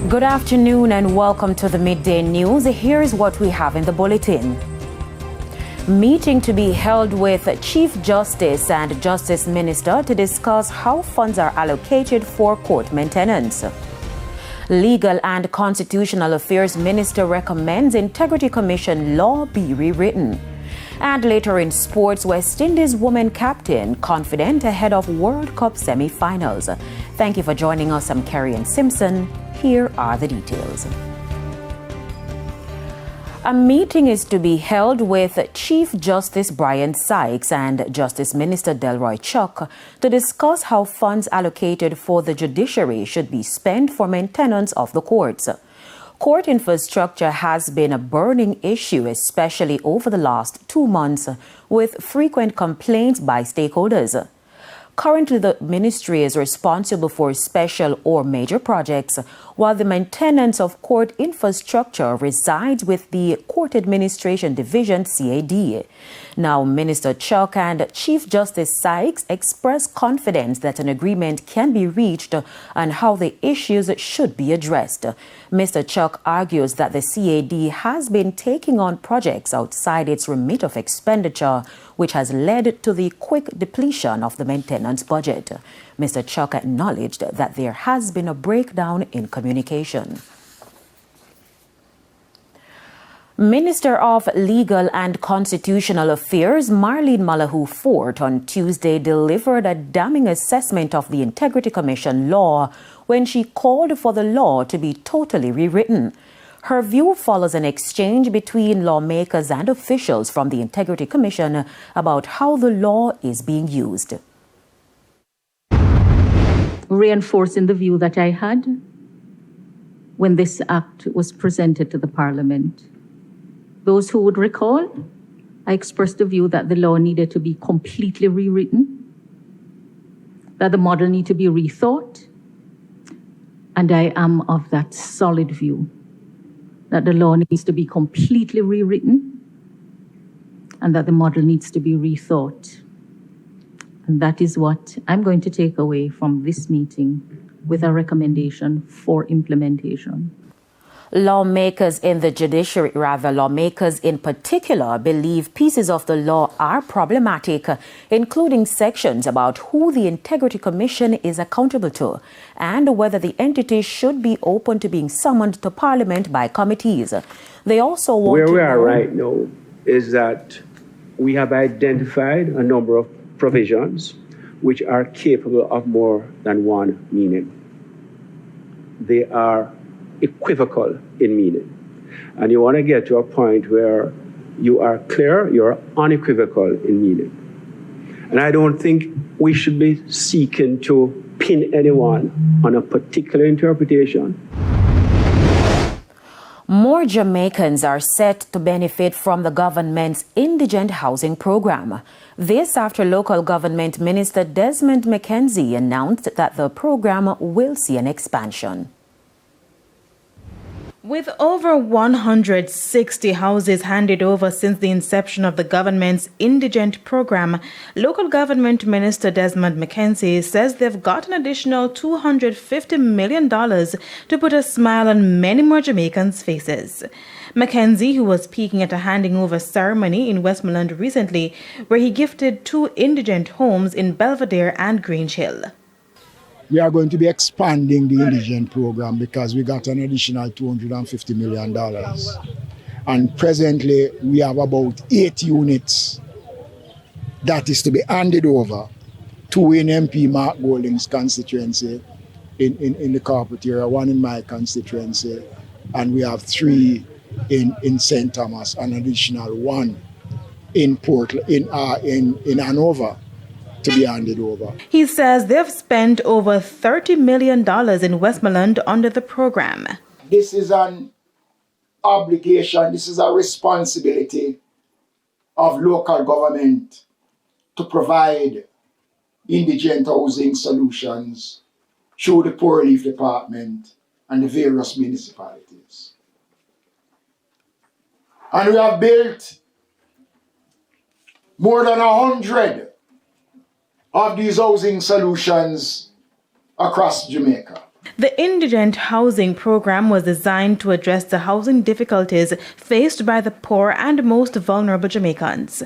Good afternoon and welcome to the Midday News. Here's what we have in the bulletin. Meeting to be held with Chief Justice and Justice Minister to discuss how funds are allocated for court maintenance. Legal and Constitutional Affairs Minister recommends Integrity Commission law be rewritten. And later in sports, West Indies women captain confident ahead of World Cup semi-finals. Thank you for joining us. I'm Kerry Simpson. Here are the details. A meeting is to be held with Chief Justice Brian Sykes and Justice Minister Delroy Chuck to discuss how funds allocated for the judiciary should be spent for maintenance of the courts. Court infrastructure has been a burning issue, especially over the last 2 months, with frequent complaints by stakeholders. Currently, the ministry is responsible for special or major projects, while the maintenance of court infrastructure resides with the Court Administration Division, CAD. Now, Minister Chuck and Chief Justice Sykes expressed confidence that an agreement can be reached on how the issues should be addressed. Mr. Chuck argues that the CAD has been taking on projects outside its remit of expenditure, which has led to the quick depletion of the maintenance budget. Mr. Chuck acknowledged that there has been a breakdown in communication. Minister of Legal and Constitutional Affairs Marlene Malahoo Fort on Tuesday delivered a damning assessment of the Integrity Commission law when she called for the law to be totally rewritten. Her view follows an exchange between lawmakers and officials from the Integrity Commission about how the law is being used. Reinforcing the view that I had when this act was presented to the Parliament. Those who would recall, I expressed the view that the law needed to be completely rewritten, that the model needed to be rethought, and I am of that solid view, that the law needs to be completely rewritten and that the model needs to be rethought. And that is what I'm going to take away from this meeting with a recommendation for implementation. Lawmakers in particular, believe pieces of the law are problematic, including sections about who the Integrity Commission is accountable to and whether the entity should be open to being summoned to Parliament by committees. They also want Where to we know are right now is that we have identified a number of provisions which are capable of more than one meaning. They are equivocal in meaning. And you want to get to a point where you are clear, you're unequivocal in meaning. And I don't think we should be seeking to pin anyone on a particular interpretation. More Jamaicans are set to benefit from the government's Indigent Housing program. This after local government minister Desmond McKenzie announced that the program will see an expansion. With over 160 houses handed over since the inception of the government's Indigent program, local government minister Desmond McKenzie says they've got an additional $250 million to put a smile on many more Jamaicans' faces. McKenzie, who was speaking at a handing over ceremony in Westmoreland recently, where he gifted 2 indigent homes in Belvedere and Grange Hill. We are going to be expanding the Indigent program because we got an additional $250 million. And presently, we have about 8 units that is to be handed over, 2 in MP Mark Golding's constituency in the Carpet area, 1 in my constituency, and we have 3 in St. Thomas, an additional 1 in Portland, in Hanover, to be handed over. He says they've spent over $30 million in Westmoreland under the program. This is an obligation, this is a responsibility of local government to provide indigent housing solutions through the Poor Relief Department and the various municipalities. And we have built more than 100 of these housing solutions across Jamaica. The Indigent Housing program was designed to address the housing difficulties faced by the poor and most vulnerable Jamaicans.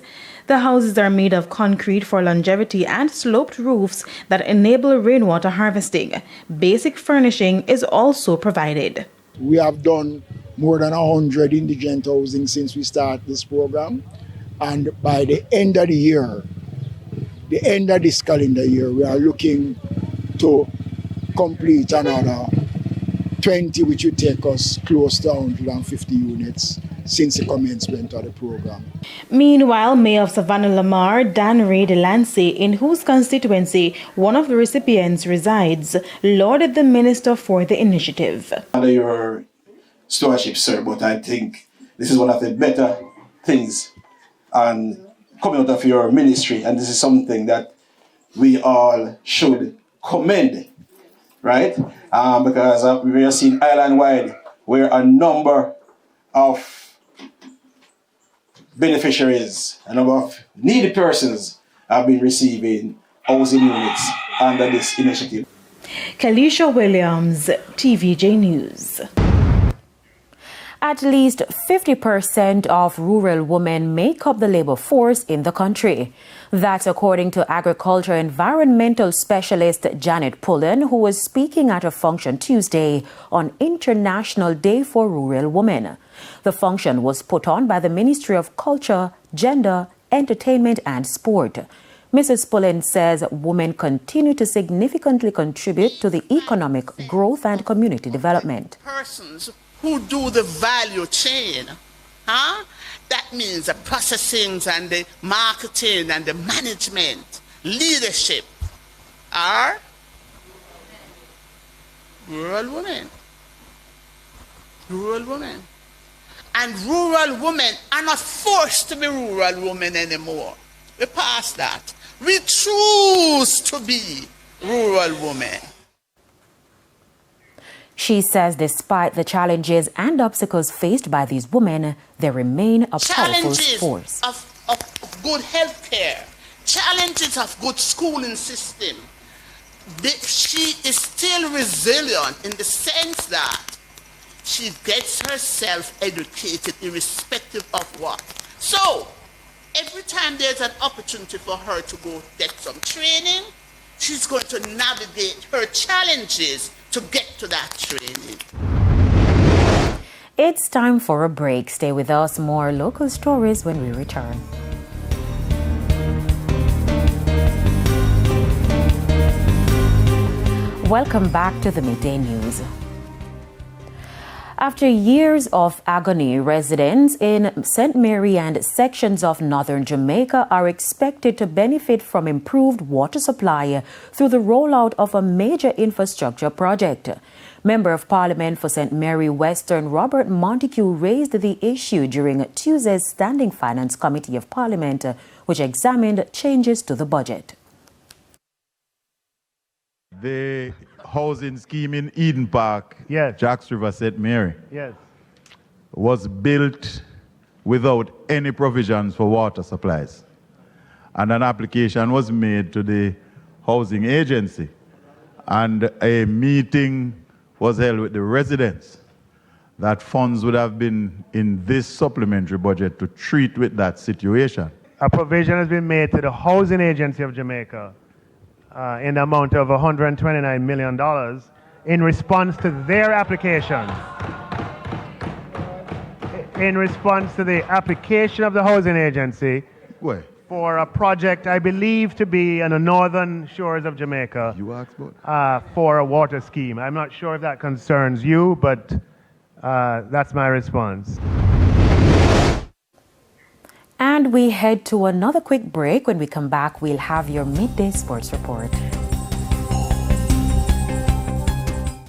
The houses are made of concrete for longevity and sloped roofs that enable rainwater harvesting. Basic furnishing is also provided. We have done more than 100 indigent housing since we started this program. And by the end of the year, the end of this calendar year, we are looking to complete another 20, which will take us close to 150 units since the commencement of the program. Meanwhile, Mayor of Savannah Lamar, Dan Ray Delancey, in whose constituency one of the recipients resides, lauded the minister for the initiative. Under your stewardship, sir, but I think this is one of the better things and coming out of your ministry, and this is something that we all should commend. Right? Because we are seeing island-wide where a number of beneficiaries, a number of needy persons have been receiving housing units under this initiative. Kalisha Williams, TVJ News. At least 50% of rural women make up the labor force in the country. That's according to agriculture environmental specialist Janet Pullen, who was speaking at a function Tuesday on International Day for Rural Women. The function was put on by the Ministry of Culture, Gender, Entertainment and Sport. Mrs. Pullen says women continue to significantly contribute to the economic growth and community development. Persons who do the value chain, that means the processing and the marketing and the management, leadership, are rural women. Rural women. And rural women are not forced to be rural women anymore. We passed that. We choose to be rural women. She says despite the challenges and obstacles faced by these women, they remain a powerful force. Of good health care, challenges of good schooling system. She is still resilient in the sense that she gets herself educated irrespective of what. So, every time there's an opportunity for her to go get some training, she's going to navigate her challenges to get to that training. It's time for a break. Stay with us. More local stories when we return. Welcome back to the Midday News. After years of agony, residents in St. Mary and sections of northern Jamaica are expected to benefit from improved water supply through the rollout of a major infrastructure project. Member of Parliament for St. Mary Western Robert Montague raised the issue during Tuesday's Standing Finance Committee of Parliament, which examined changes to the budget. The housing scheme in Eden Park, yes. Jacks River, St. Mary, yes, was built without any provisions for water supplies. And an application was made to the housing agency. And a meeting was held with the residents that funds would have been in this supplementary budget to treat with that situation. A provision has been made to the Housing Agency of Jamaica in the amount of $129 million in response to their application. In response to the application of the Housing Agency for a project I believe to be on the northern shores of Jamaica for a water scheme. I'm not sure if that concerns you, but that's my response. And we head to another quick break. When we come back, we'll have your midday sports report.